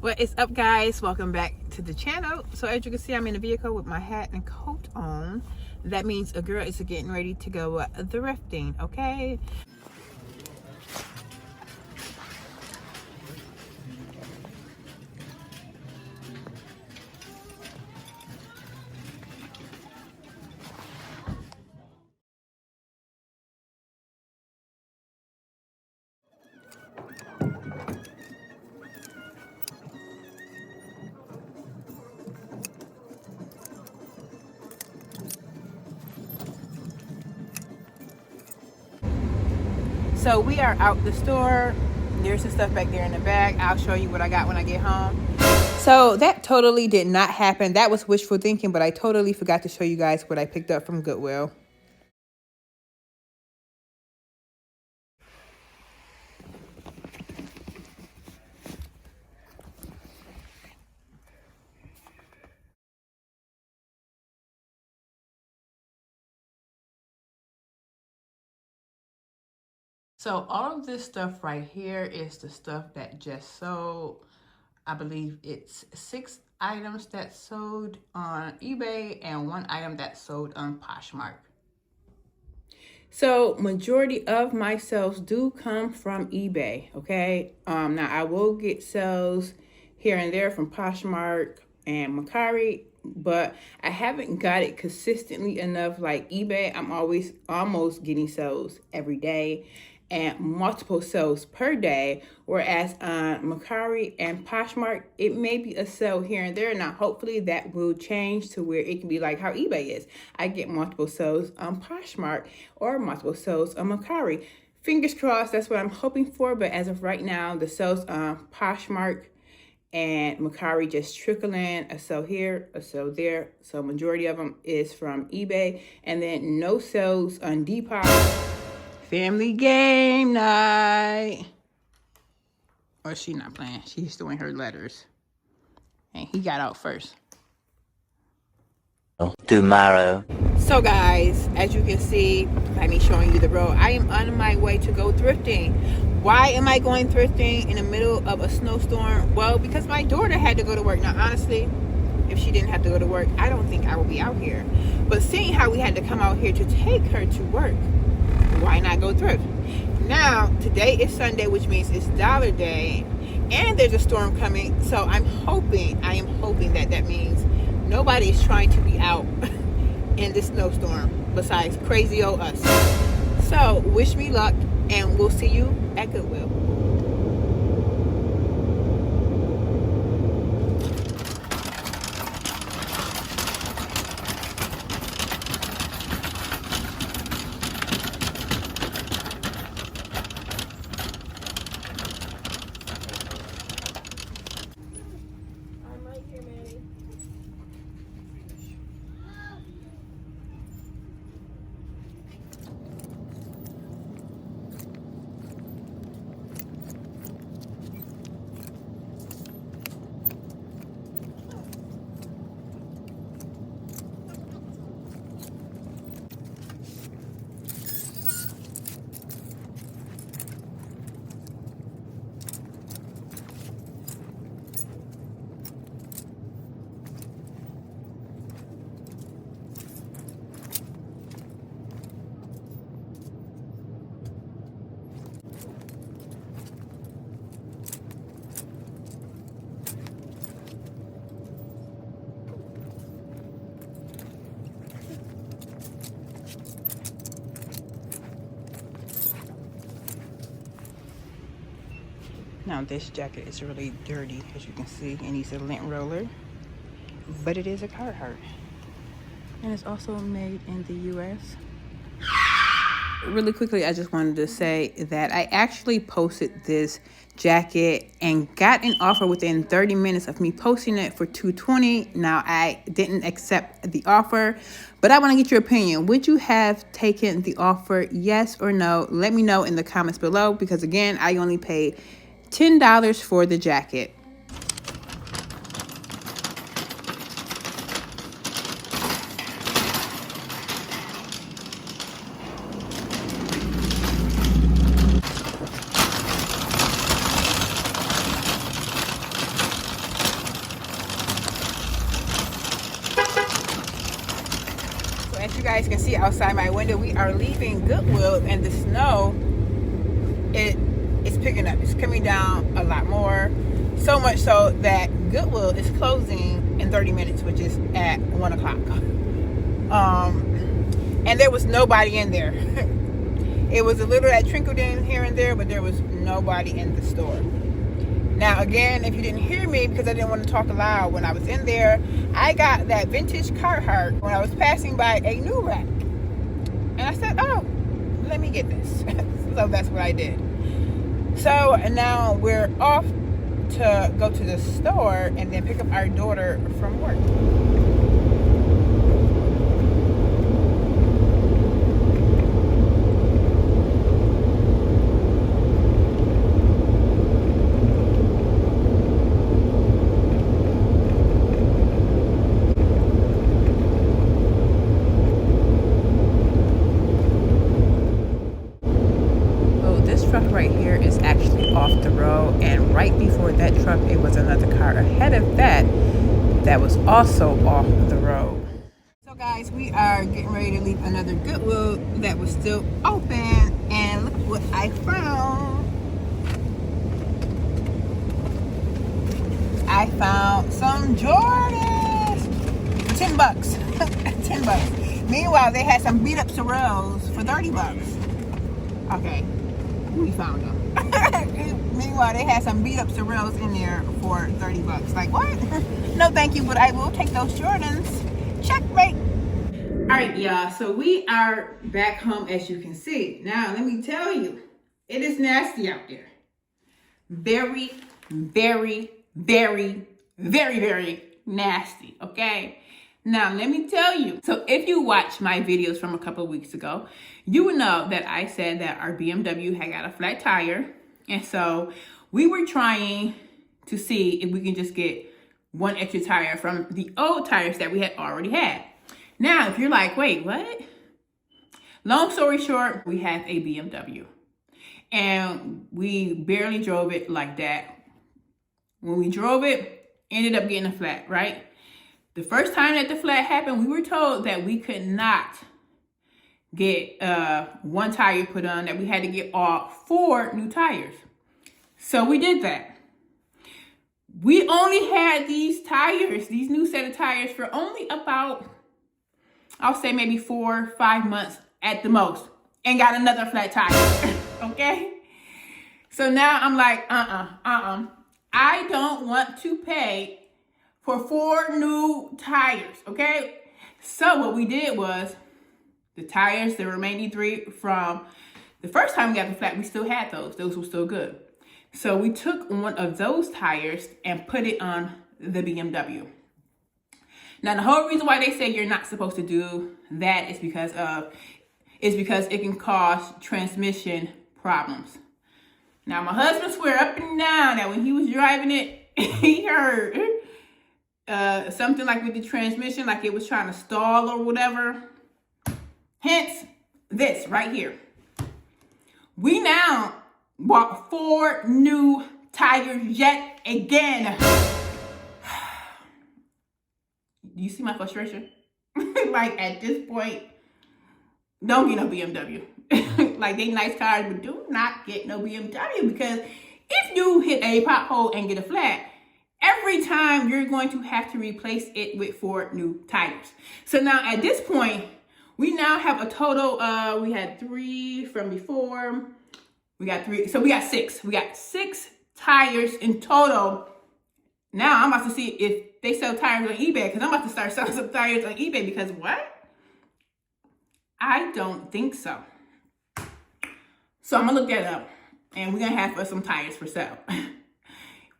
What is up, guys? Welcome back to the channel. So as you can see, I'm in the vehicle with my hat and coat on. That means a girl is getting ready to go thrifting, okay? So we are out the store. There's some stuff back there in the bag. I'll show you what I got when I get home. So that totally did not happen. That was wishful thinking, but I totally forgot to show you guys what I picked up from Goodwill. So all of this stuff right here is the stuff that just sold. I believe it's 6 items that sold on eBay and 1 item that sold on Poshmark. So majority of my sales do come from eBay, okay? Now I will get sales here and there from Poshmark and Mercari, but I haven't got it consistently enough like eBay. I'm always almost getting sales every day and multiple sales per day, whereas on Mercari and Poshmark, it may be a sale here and there. Now, hopefully that will change to where it can be like how eBay is. I get multiple sales on Poshmark or multiple sales on Mercari. Fingers crossed, that's what I'm hoping for, but as of right now, the sales on Poshmark and Mercari just trickle in, a sale here, a sale there. So majority of them is from eBay, and then no sales on Depop. Family game night. Or she not playing. She's doing her letters. And he got out first. Tomorrow. So guys, as you can see by me showing you the road, I am on my way to go thrifting. Why am I going thrifting in the middle of a snowstorm? Well, because my daughter had to go to work. Now, honestly, if she didn't have to go to work, I don't think I would be out here. But seeing how we had to come out here to take her to work, why not go thrift? Now, today is Sunday, which means it's Dollar Day, and there's a storm coming. So I am hoping that means nobody is trying to be out in this snowstorm besides crazy old us. So wish me luck, and we'll see you at Goodwill. Now this jacket is really dirty, as you can see. It needs a lint roller, but it is a Carhartt. And it's also made in the US. Really quickly, I just wanted to say that I actually posted this jacket and got an offer within 30 minutes of me posting it for $220. Now, I didn't accept the offer, but I want to get your opinion. Would you have taken the offer, yes or no? Let me know in the comments below, because again, I only paid $10 for the jacket. you guys can see outside my window, we are leaving Goodwill, and the snow, it's picking up. It's coming down a lot more. So much so that Goodwill is closing in 30 minutes, which is at 1 o'clock. And there was nobody in there. It was a little that trickled in here and there, but there was nobody in the store. Now, again, if you didn't hear me, because I didn't want to talk loud when I was in there, I got that vintage Carhartt when I was passing by a new rack. And I said, oh, let me get this. So that's what I did. So now we're off to go to the store and then pick up our daughter from work. Right here is actually off the road, and right before that truck it was another car ahead of that was also off the road. So guys, we are getting ready to leave another Goodwill that was still open, and look what I found. I found some Jordans. $10. $10. Meanwhile, they had some beat up Sorels for $30. Okay. We found them. Meanwhile, they had some beat up Sorels in there for $30. Like, what? No, thank you, but I will take those Jordans. Checkmate. All right, y'all. So we are back home, as you can see. Now, let me tell you, it is nasty out there. Very, very, very, very, very nasty. Okay. Now, let me tell you. So if you watch my videos from a couple of weeks ago, you would know that I said that our BMW had got a flat tire. And so we were trying to see if we can just get one extra tire from the old tires that we had already had. Now, if you're like, wait, what? Long story short, we have a BMW. And we barely drove it like that. When we drove it, ended up getting a flat, right? The first time that the flat happened, we were told that we could not get one tire put on, that we had to get all 4 new tires. So we did that. We only had these tires, these new set of tires, for only about, I'll say maybe 4 or 5 months at the most, and got another flat tire. Okay? So now I'm like, I don't want to pay for 4 new tires, okay? So what we did was, the tires, the remaining 3 from the first time we got the flat, we still had those. Those were still good. So we took one of those tires and put it on the BMW. Now, the whole reason why they say you're not supposed to do that is because it can cause transmission problems. Now, my husband swear up and down that when he was driving it, he heard something like with the transmission, like it was trying to stall or whatever. Hence this right here. We now bought 4 new tires yet again. You see my frustration? Like, at this point, don't get no BMW. Like, they nice cars, but do not get no BMW, because if you hit a pothole and get a flat, every time you're going to have to replace it with 4 new tires. So now at this point, we now have a total, we had 3 from before. We got 3, so we got 6. We got 6 tires in total. Now I'm about to see if they sell tires on eBay, because I'm about to start selling some tires on eBay, because what? I don't think so. So I'm gonna look that up, and we're gonna have some tires for sale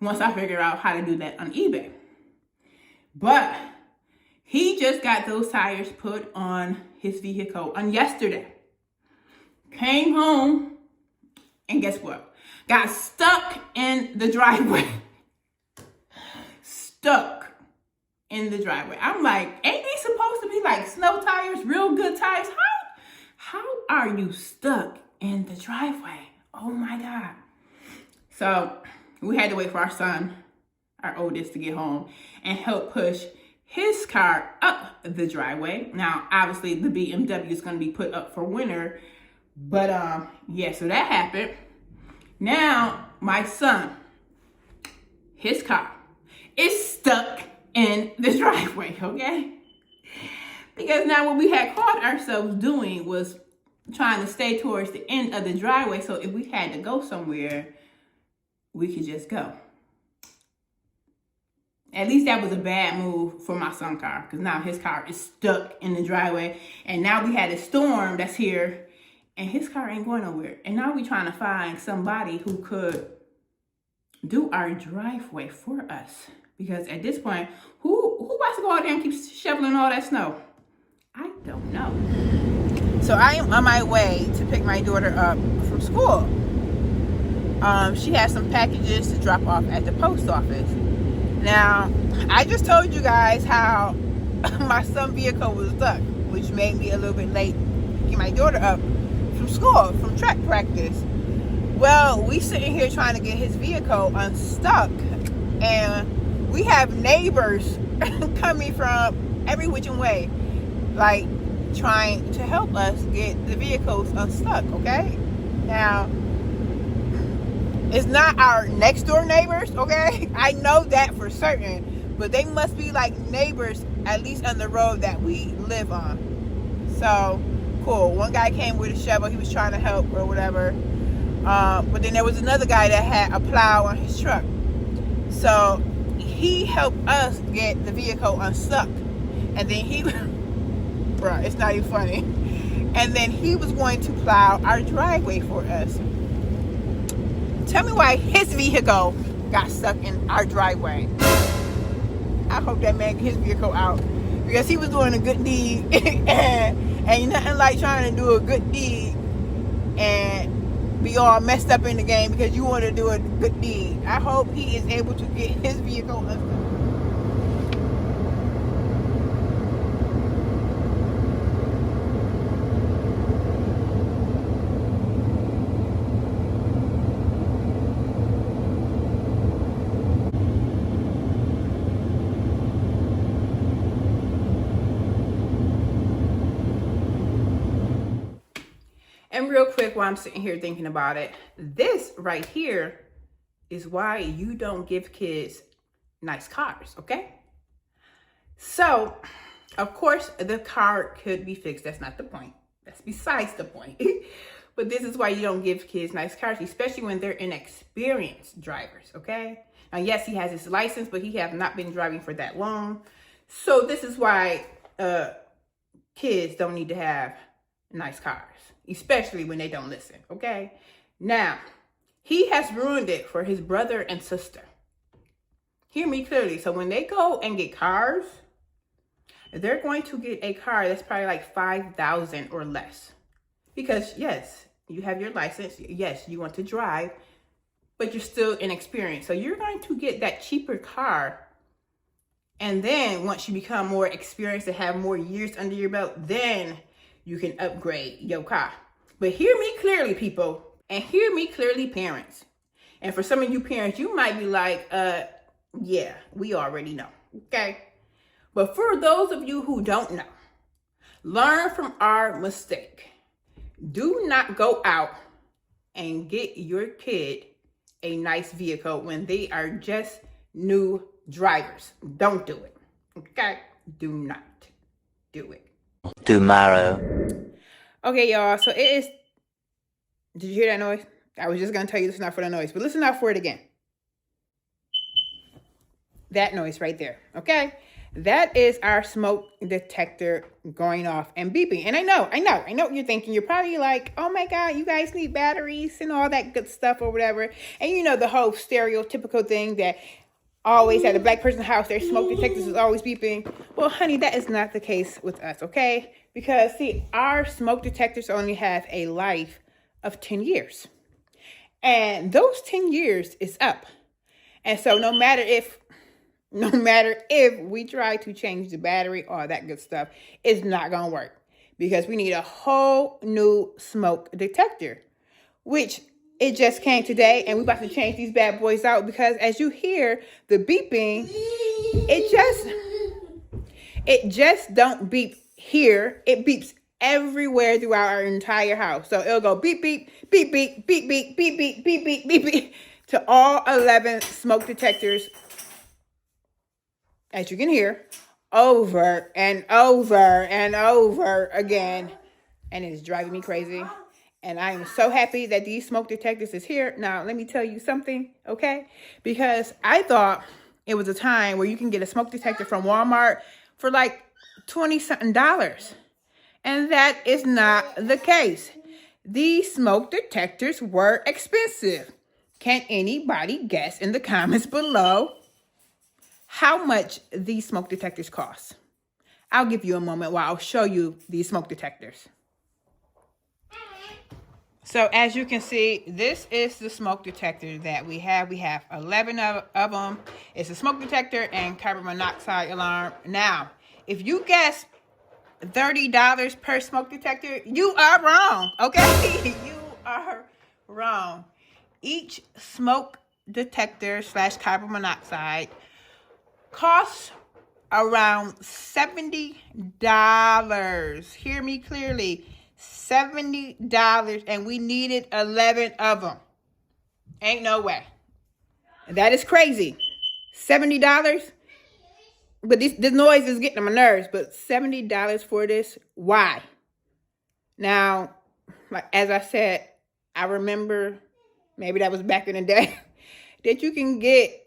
once I figure out how to do that on eBay. But he just got those tires put on his vehicle on yesterday. Came home, and guess what? Got stuck in the driveway. Stuck in the driveway. I'm like, ain't they supposed to be like snow tires, real good tires? How are you stuck in the driveway? Oh my God. So we had to wait for our son, our oldest, to get home and help push his car up the driveway. Now, obviously, the BMW is going to be put up for winter. But, yeah, so that happened. Now, my son, his car is stuck in the driveway, okay? Because now what we had caught ourselves doing was trying to stay towards the end of the driveway. So if we had to go somewhere, we could just go. At least that was a bad move for my son's car, because now his car is stuck in the driveway. And now we had a storm that's here, and his car ain't going nowhere. And now we're trying to find somebody who could do our driveway for us. Because at this point, who wants to go out there and keep shoveling all that snow? I don't know. So I am on my way to pick my daughter up from school. She has some packages to drop off at the post office. Now, I just told you guys how my son's vehicle was stuck, which made me a little bit late picking my daughter up from school, from track practice. Well, we sitting here trying to get his vehicle unstuck, and we have neighbors coming from every which way, like trying to help us get the vehicles unstuck, okay? Now, it's not our next door neighbors, okay? I know that for certain, but they must be like neighbors, at least on the road that we live on. So, cool. One guy came with a shovel. He was trying to help or whatever. But then there was another guy that had a plow on his truck. So, he helped us get the vehicle unstuck. And then he, bruh, it's not even funny. And then he was going to plow our driveway for us. Tell me why his vehicle got stuck in our driveway. I hope that man get his vehicle out, because he was doing a good deed. and nothing like trying to do a good deed and be all messed up in the game because you want to do a good deed. I hope he is able to get his vehicle unstuck. And real quick, while I'm sitting here thinking about it, this right here is why you don't give kids nice cars, okay? So, of course, the car could be fixed. That's not the point. That's besides the point. But this is why you don't give kids nice cars, especially when they're inexperienced drivers, okay? Now, yes, he has his license, but he has not been driving for that long. So this is why kids don't need to have nice cars, especially when they don't listen, okay? Now, he has ruined it for his brother and sister. Hear me clearly. So when they go and get cars, they're going to get a car that's probably like $5,000 or less. Because yes, you have your license. Yes, you want to drive, but you're still inexperienced. So you're going to get that cheaper car. And then once you become more experienced and have more years under your belt, then you can upgrade your car. But hear me clearly, people, and hear me clearly, parents. And for some of you parents, you might be like, yeah, we already know, okay? But for those of you who don't know, learn from our mistake. Do not go out and get your kid a nice vehicle when they are just new drivers. Don't do it, okay? Do not do it. Tomorrow. Okay, y'all, so it is, did you hear that noise? I was just going to tell you listen out for the noise, but listen out for it again. That noise right there, okay? That is our smoke detector going off and beeping. And I know what you're thinking. You're probably like, oh my God, you guys need batteries and all that good stuff or whatever. And you know the whole stereotypical thing that always at a black person's house, their smoke detectors is always beeping. Well, honey, that is not the case with us, okay? Because, see, our smoke detectors only have a life of 10 years. And those 10 years is up. And so no matter if we try to change the battery, all that good stuff, it's not going to work. Because we need a whole new smoke detector, which it just came today, and we're about to change these bad boys out because as you hear the beeping, It just don't beep here. It beeps everywhere throughout our entire house. So it'll go beep, beep, beep, beep, beep, beep, beep, beep, beep, beep, beep, beep, to all 11 smoke detectors, as you can hear, over and over and over again. And it is driving me crazy. And I am so happy that these smoke detectors is here. Now, let me tell you something, okay? Because I thought it was a time where you can get a smoke detector from Walmart for like $20-something. And that is not the case. These smoke detectors were expensive. Can anybody guess in the comments below how much these smoke detectors cost? I'll give you a moment while I'll show you these smoke detectors. So as you can see, this is the smoke detector that we have. We have 11 of them. It's a smoke detector and carbon monoxide alarm. Now, if you guess $30 per smoke detector, you are wrong, okay? You are wrong. Each smoke detector / carbon monoxide costs around $70. Hear me clearly. $70, and we needed 11 of them. Ain't no way. That is crazy. $70? But this noise is getting on my nerves. But $70 for this? Why? Now, like as I said, I remember, maybe that was back in the day, that you can get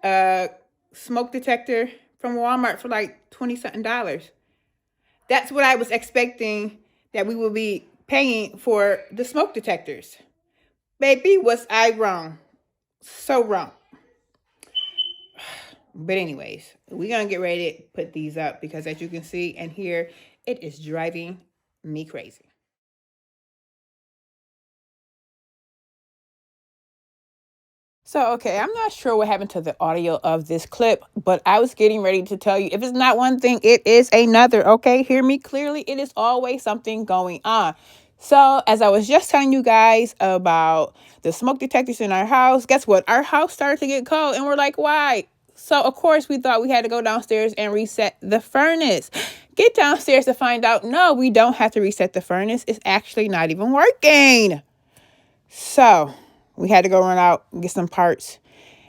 a smoke detector from Walmart for like $20-something. That's what I was expecting that we will be paying for the smoke detectors. Baby, was I wrong? So wrong. But anyways, we're going to get ready to put these up because as you can see and hear, it is driving me crazy. So, okay, I'm not sure what happened to the audio of this clip, but I was getting ready to tell you, if it's not one thing, it is another, okay? Hear me clearly. It is always something going on. So, as I was just telling you guys about the smoke detectors in our house, guess what? Our house started to get cold, and we're like, why? So, of course, we thought we had to go downstairs and reset the furnace. Get downstairs to find out, no, we don't have to reset the furnace. It's actually not even working. So we had to go run out and get some parts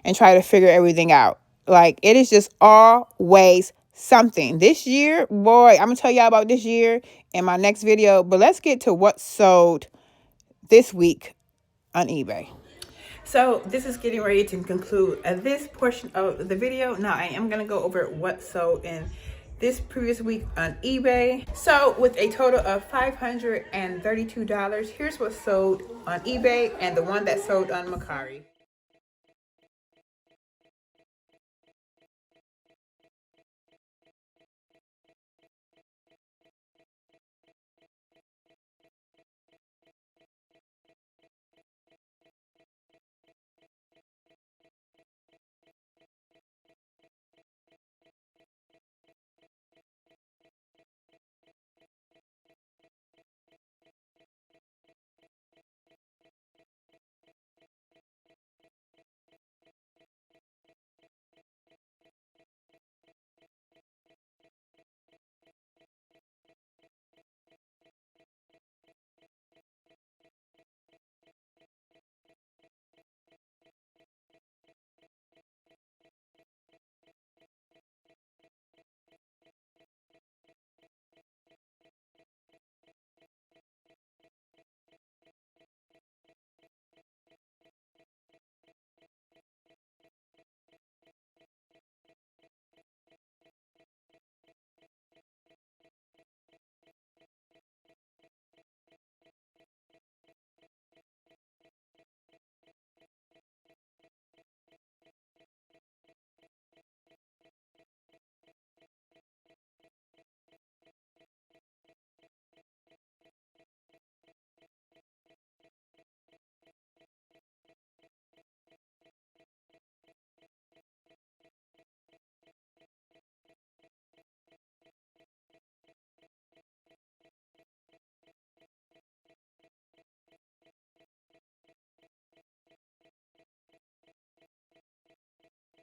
and try to figure everything out. Like, it is just always something. This year, boy, I'm going to tell y'all about this year in my next video. But let's get to what sold this week on eBay. So this is getting ready to conclude this portion of the video. Now I am going to go over what sold in this previous week on eBay. So with a total of $532, here's what sold on eBay and the one that sold on Mercari.